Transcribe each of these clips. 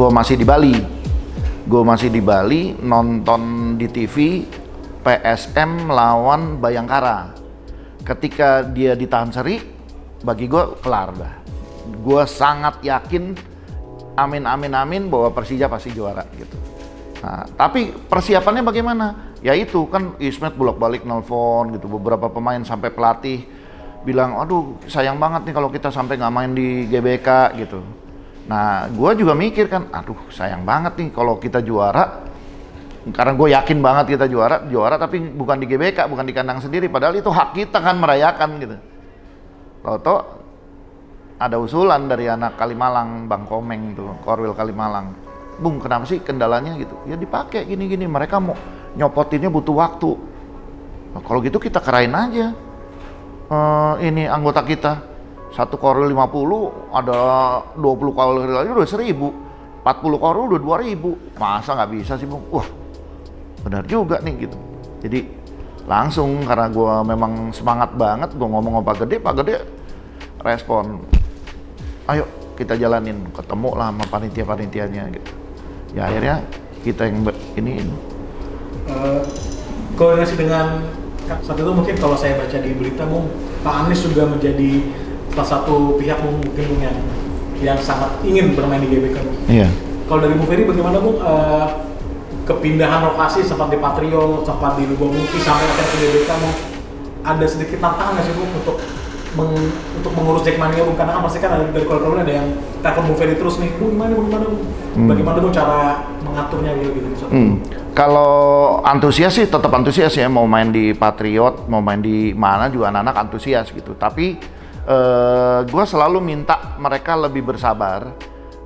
gue masih di Bali nonton di TV PSM lawan Bayangkara. Ketika dia ditahan seri, bagi gue kelar dah. Gue sangat yakin, amin bahwa Persija pasti juara gitu. Nah, tapi persiapannya bagaimana? Ya itu kan Ismet bolak-balik nelpon gitu, beberapa pemain sampai pelatih bilang, aduh sayang banget nih kalau kita sampai nggak main di GBK gitu. Nah, gue juga mikir kan, aduh sayang banget nih kalau kita juara, karena gue yakin banget kita juara tapi bukan di GBK, bukan di kandang sendiri, padahal itu hak kita kan merayakan gitu. Toto ada usulan dari anak Kalimalang, Bang Komeng tuh, Korwil Kalimalang. Bung, kenapa sih kendalanya gitu? Ya dipakai gini-gini, mereka mau nyopotinnya butuh waktu. Nah, kalau gitu kita kerain aja. Ini anggota kita. Satu korwil 50, ada 20 korwil lagi udah 1000. 40 korwil udah 2000. Masa nggak bisa sih, Bung? Wah, benar juga nih gitu. Jadi langsung karena gue memang semangat banget, gue ngomong sama Pak Gede respon, ayo kita jalanin, ketemu lah sama panitia-panitianya gitu. Ya akhirnya kita yang ini. Koordinasi dengan saat itu mungkin kalau saya baca di berita, Bung, Pak Anies juga menjadi salah satu pihak mungkin Bung yang sangat ingin bermain di GBK. Iya. Kalau dari Bung Ferry bagaimana, Bung? Kepindahan lokasi sempat di Patriot, sempat di Lubomungki sampai akhirnya ke GBK, Bung. Ada sedikit tantangan nggak sih, Bung, untuk mengurus Jackmania, Bung? Karena kan pasti kan dari kalau ada yang telepon Bung Ferry terus nih, Bung gimana Bung? Bagaimana Bung cara mengaturnya gitu? Kalau antusias sih tetap antusias ya, mau main di Patriot, mau main di mana juga anak-anak antusias gitu. Tapi gue selalu minta mereka lebih bersabar,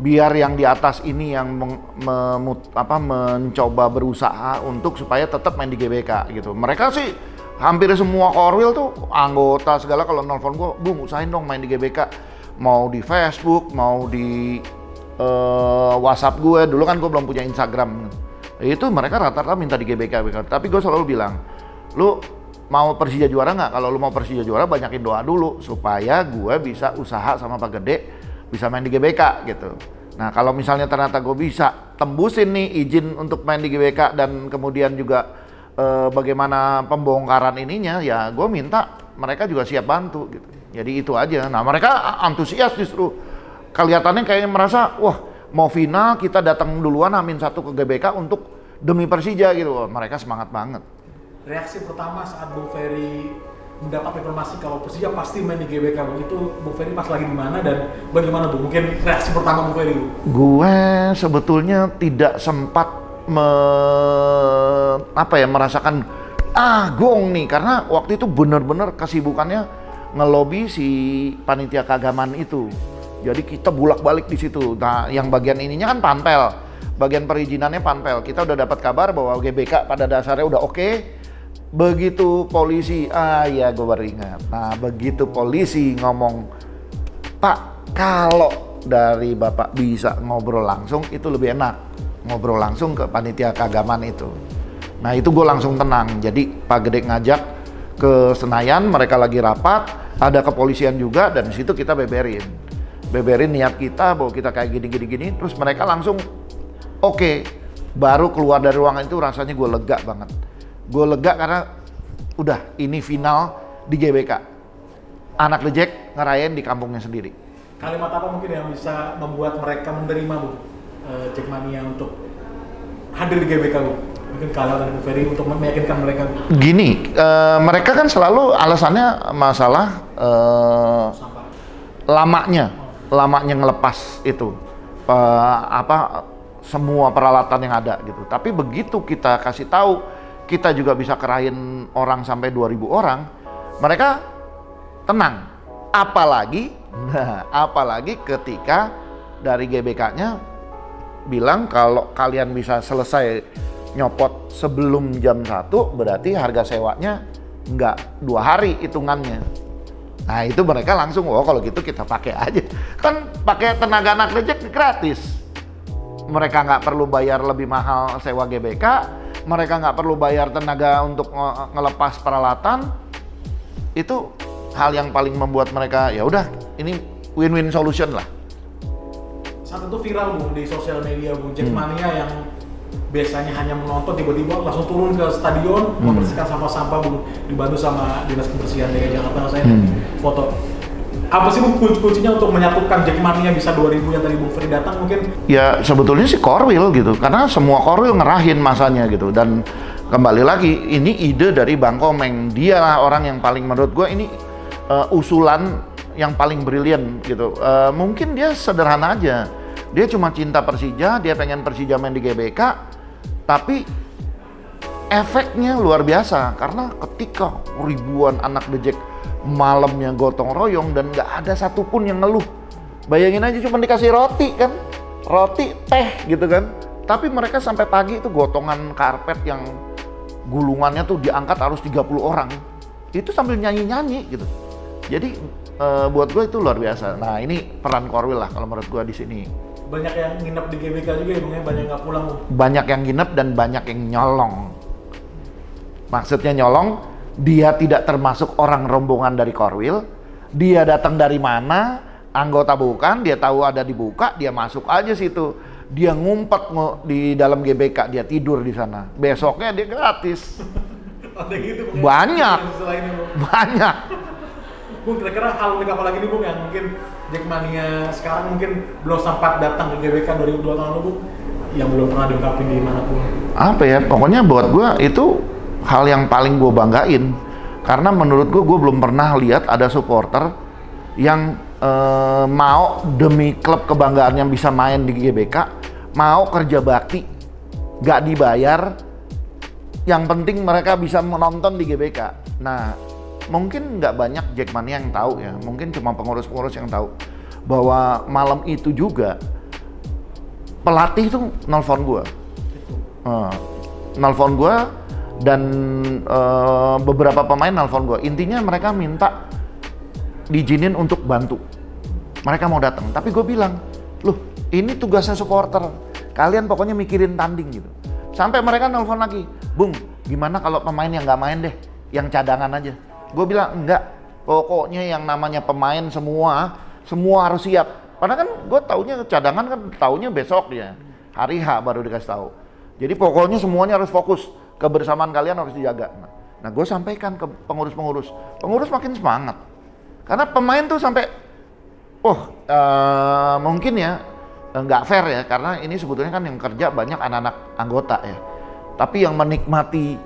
biar yang di atas ini yang mencoba berusaha untuk supaya tetap main di GBK gitu. Mereka sih hampir semua korwil tuh anggota segala kalau nelfon gue, Bung usahain dong main di GBK, mau di Facebook, mau di WhatsApp gue. Dulu kan gue belum punya Instagram, itu mereka rata-rata minta di GBK. Tapi gue selalu bilang, lu mau Persija juara nggak? Kalau lu mau Persija juara, banyakin doa dulu supaya gue bisa usaha sama Pak Gede bisa main di GBK gitu. Nah kalau misalnya ternyata gue bisa tembusin nih izin untuk main di GBK dan kemudian juga bagaimana pembongkaran ininya, ya gue minta mereka juga siap bantu gitu. Jadi itu aja. Nah mereka antusias justru, kelihatannya kayak merasa wah mau final kita datang duluan Amin 1 ke GBK untuk demi Persija gitu. Wah, mereka semangat banget. Reaksi pertama saat Bung Ferry mendapat informasi kalau Persija pasti main di GBK, Bung, itu Bung Ferry pas lagi di mana dan bagaimana, Bung? Mungkin reaksi pertama Bung Ferry, Bung? Gue sebetulnya tidak sempat merasakan gong nih, karena waktu itu benar-benar kesibukannya ngelobi si panitia keagamaan itu. Jadi kita bolak-balik di situ. Nah, yang bagian ininya kan panpel, bagian perizinannya panpel. Kita udah dapat kabar bahwa GBK pada dasarnya udah oke. Begitu polisi, ya gue baru ingat. Nah, begitu polisi ngomong, Pak, kalau dari Bapak bisa ngobrol langsung itu lebih enak. Ngobrol langsung ke panitia keagamaan itu. Nah itu gue langsung tenang. Jadi Pak Gede ngajak ke Senayan, mereka lagi rapat, ada kepolisian juga, dan di situ kita beberin niat kita bahwa kita kayak gini, terus mereka langsung oke. Baru keluar dari ruangan itu rasanya gue lega banget. Gue lega karena udah ini final di GBK. Anak The Jack ngerayain di kampungnya sendiri. Kalimat apa mungkin yang bisa membuat mereka menerima, Bung, Jackmania untuk hadir di GBK, Bung? Mungkin kalau dari Bung Ferry untuk meyakinkan mereka. Gini, mereka kan selalu alasannya masalah lamanya ngelepas itu semua peralatan yang ada gitu. Tapi begitu kita kasih tahu kita juga bisa kerahin orang sampai 2000 orang, mereka tenang. Apalagi ketika dari GBK-nya bilang kalau kalian bisa selesai nyopot sebelum jam 1, berarti harga sewanya nggak 2 hari hitungannya. Nah itu mereka langsung, kalau gitu kita pakai aja. Kan pakai tenaga anak reject gratis. Mereka nggak perlu bayar lebih mahal sewa GBK, mereka nggak perlu bayar tenaga untuk ngelepas peralatan. Itu hal yang paling membuat mereka, ya udah ini win-win solution lah. saat itu viral Bung di sosial media Bung, Jackmania yang biasanya hanya menonton tiba-tiba langsung turun ke stadion membersihkan sampah-sampah Bung, dibantu sama Dinas Kebersihan DKI Jakarta. Saya foto. Apa sih Bung kuncinya untuk menyatukan Jackmania bisa 2000 yang tadi Bung Ferry datang mungkin? Ya sebetulnya sih Korwil gitu, karena semua Korwil ngerahin masanya gitu. Dan kembali lagi, ini ide dari Bang Komeng. Dia lah orang yang paling, menurut gue ini usulan yang paling brilian gitu. Mungkin dia sederhana aja, dia cuma cinta Persija, dia pengen Persija main di GBK, tapi efeknya luar biasa karena ketika ribuan anak The Jack malamnya gotong royong dan nggak ada satupun yang ngeluh. Bayangin aja cuma dikasih roti kan, roti, teh gitu kan, tapi mereka sampai pagi itu gotongan karpet yang gulungannya tuh diangkat harus 30 orang, itu sambil nyanyi-nyanyi gitu. Jadi buat gue itu luar biasa. Nah ini peran Korwil lah kalau menurut gue di sini. Banyak yang nginep di GBK juga ya Bung, banyak yang nggak pulang Bung. Banyak yang nginep dan banyak yang nyolong. Maksudnya nyolong, dia tidak termasuk orang rombongan dari Korwil, dia datang dari mana, anggota bukan, dia tahu ada dibuka, dia masuk aja situ. Dia ngumpet di dalam GBK, dia tidur di sana. Besoknya dia gratis. Ada gitu Bung. Banyak. Selain itu, Bung. Banyak. Bung, kira-kira hal unik apa lagi nih Bung yang mungkin Jackmania sekarang mungkin belum sempat datang ke GBK 2002 tahun lalu Bung, yang belum pernah diungkapin di manapun? Apa ya, pokoknya buat gue itu hal yang paling gue banggain, karena menurut gue belum pernah lihat ada supporter yang mau demi klub kebanggaan yang bisa main di GBK, mau kerja bakti, gak dibayar, yang penting mereka bisa menonton di GBK. Nah mungkin nggak banyak Jackmania yang tahu ya, mungkin cuma pengurus-pengurus yang tahu bahwa malam itu juga pelatih itu nelfon gue, dan beberapa pemain nelfon gue. Intinya mereka minta diizinin untuk bantu, mereka mau datang. Tapi gue bilang, loh ini tugasnya supporter, kalian pokoknya mikirin tanding gitu. Sampai mereka nelfon lagi, Bung gimana kalau pemain yang nggak main deh, yang cadangan aja. Gue bilang enggak, pokoknya yang namanya pemain semua harus siap. Padahal kan gue taunya cadangan kan taunya besok ya, hari H baru dikasih tahu. Jadi pokoknya semuanya harus fokus, kebersamaan kalian harus dijaga. Nah gue sampaikan ke pengurus makin semangat. Karena pemain tuh sampai, mungkin ya nggak fair ya, karena ini sebetulnya kan yang kerja banyak anak-anak anggota ya. Tapi yang menikmati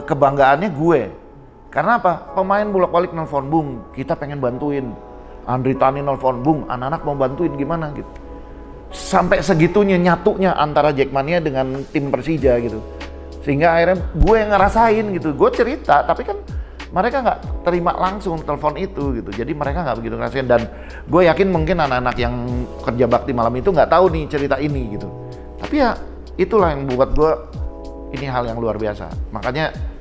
kebanggaannya gue. Karena apa? Pemain bolak-balik nelfon, Bung, kita pengen bantuin. Andri Tani nelfon, Bung, anak-anak mau bantuin gimana gitu. Sampai segitunya nyatunya antara Jackmania dengan tim Persija gitu. Sehingga akhirnya gue yang ngerasain gitu. Gue cerita, tapi kan mereka nggak terima langsung telepon itu gitu. Jadi mereka nggak begitu ngerasain. Dan gue yakin mungkin anak-anak yang kerja bakti malam itu nggak tahu nih cerita ini gitu. Tapi ya itulah yang buat gue ini hal yang luar biasa. Makanya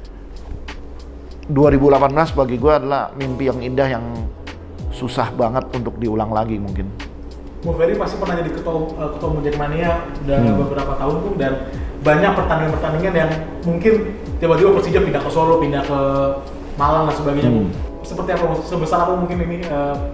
2018 bagi gue adalah mimpi yang indah yang susah banget untuk diulang lagi mungkin. Bung Ferry pasti pernah jadi ketua umum Jackmania udah beberapa tahun Bung, dan banyak pertandingan-pertandingan yang mungkin tiba-tiba Persija pindah ke Solo, pindah ke Malang dan sebagainya Bung. Seperti apa, sebesar apa mungkin ini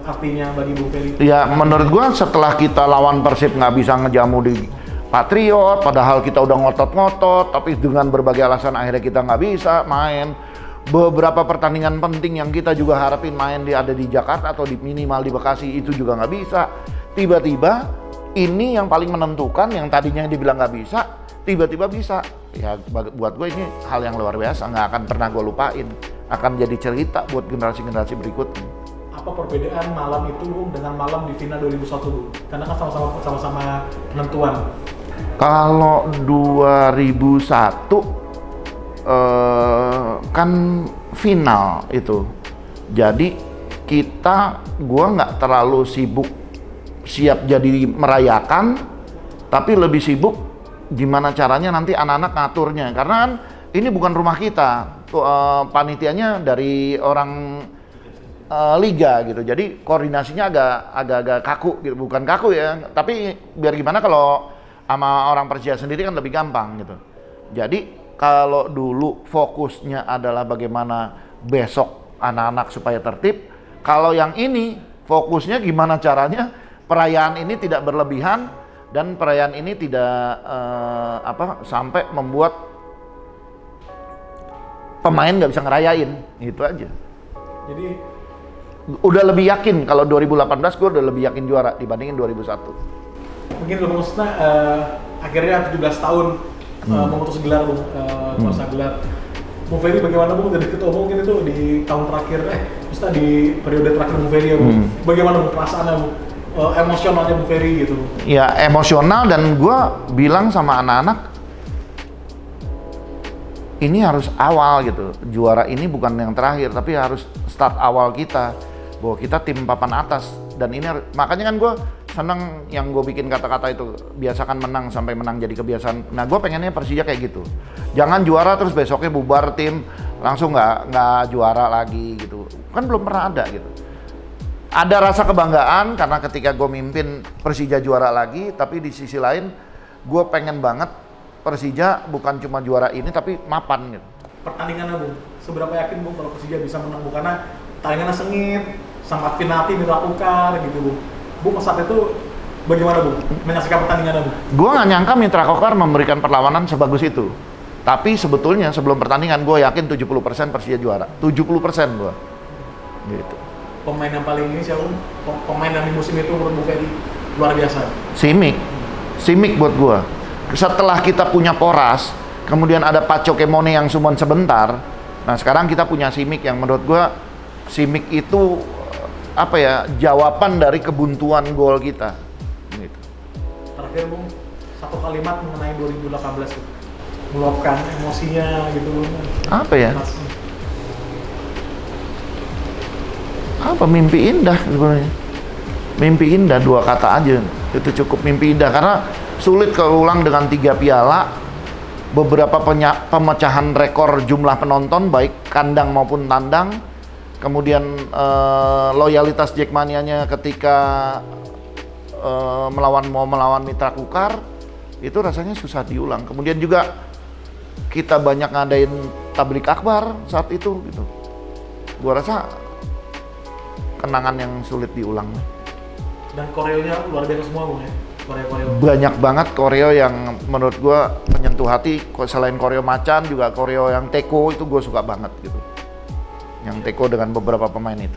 artinya bagi Bung Ferry? Ya menurut gue setelah kita lawan Persib nggak bisa ngejamu di Patriot, padahal kita udah ngotot-ngotot, tapi dengan berbagai alasan akhirnya kita nggak bisa main. Beberapa pertandingan penting yang kita juga harapin main ada di Jakarta atau minimal di Bekasi itu juga nggak bisa. Tiba-tiba ini yang paling menentukan, yang tadinya dibilang nggak bisa, tiba-tiba bisa. Ya buat gue ini hal yang luar biasa, nggak akan pernah gue lupain. Akan jadi cerita buat generasi-generasi berikutnya. Apa perbedaan malam itu Bung dengan malam di final 2001 Bung? Karena kan sama-sama penentuan. Kalau 2001 kan final itu, jadi gua nggak terlalu sibuk siap jadi merayakan, tapi lebih sibuk gimana caranya nanti anak-anak ngaturnya, karena kan ini bukan rumah kita, panitianya dari orang liga gitu, jadi koordinasinya agak kaku gitu, bukan kaku ya, tapi biar gimana kalau sama orang Persija sendiri kan lebih gampang gitu. Jadi kalau dulu fokusnya adalah bagaimana besok anak-anak supaya tertib, kalau yang ini fokusnya gimana caranya perayaan ini tidak berlebihan dan perayaan ini tidak sampai membuat pemain nggak bisa ngerayain, itu aja. Jadi Udah lebih yakin kalau 2018 gue udah lebih yakin juara dibandingin 2001. mungkin Bung Musna akhirnya 17 tahun memutus gelar Bung, kuasa gelar. Bung Ferry bagaimana Bung jadi ketua umum mungkin itu di tahun terakhir, maksudnya di periode terakhir Bung Ferry ya Bung. Bagaimana Bung perasaannya Bung? Emosionalnya Bung Ferry gitu. Ya emosional, dan gue bilang sama anak-anak ini harus awal gitu. Juara ini bukan yang terakhir, tapi harus start awal kita. Bahwa kita tim papan atas, dan ini makanya kan gue seneng yang gue bikin kata-kata itu, biasakan menang sampai menang jadi kebiasaan. Nah gue pengennya Persija kayak gitu, jangan juara terus besoknya bubar tim langsung nggak juara lagi gitu, kan belum pernah ada gitu. Ada rasa kebanggaan karena ketika gue mimpin Persija juara lagi, tapi di sisi lain gue pengen banget Persija bukan cuma juara ini tapi mapan gitu. Pertandingannya Bung, seberapa yakin Bung kalau Persija bisa menang Bung? Karena pertandingannya sengit, sempat penalti dilakukan gitu Bung. Bung saat itu bagaimana Bung menyaksikan pertandingannya Bung? Gue nggak nyangka Mitra Kukar memberikan perlawanan sebagus itu. Tapi sebetulnya sebelum pertandingan gue yakin 70% Persija juara. 70% gue. Gitu. Pemain yang paling ini siapa Bung? Pemain yang di musim itu menurut Bung Ferry luar biasa. Simic buat gue. Setelah kita punya Poras, kemudian ada Paco Kemone yang cuma sebentar. Nah sekarang kita punya Simic yang menurut gue Simic itu jawaban dari kebuntuan gol kita gitu. Terakhir Bung, satu kalimat mengenai 2018 Bung, meluapkan emosinya gitu Bung. Mimpi indah sebenarnya. Mimpi indah, 2 kata aja itu cukup, mimpi indah, karena sulit keulang dengan 3 piala, beberapa pemecahan rekor jumlah penonton baik kandang maupun tandang. Kemudian loyalitas Jackmania-nya ketika melawan Mitra Kukar itu rasanya susah diulang. Kemudian juga kita banyak ngadain tablik akbar saat itu gitu. Gua rasa kenangan yang sulit diulang. Dan koreonya luar biasa semua Bung ya. Koreo. Banyak banget koreo yang menurut gua menyentuh hati. Selain koreo macan juga koreo yang teko itu gua suka banget gitu. Yang teko dengan beberapa pemain itu.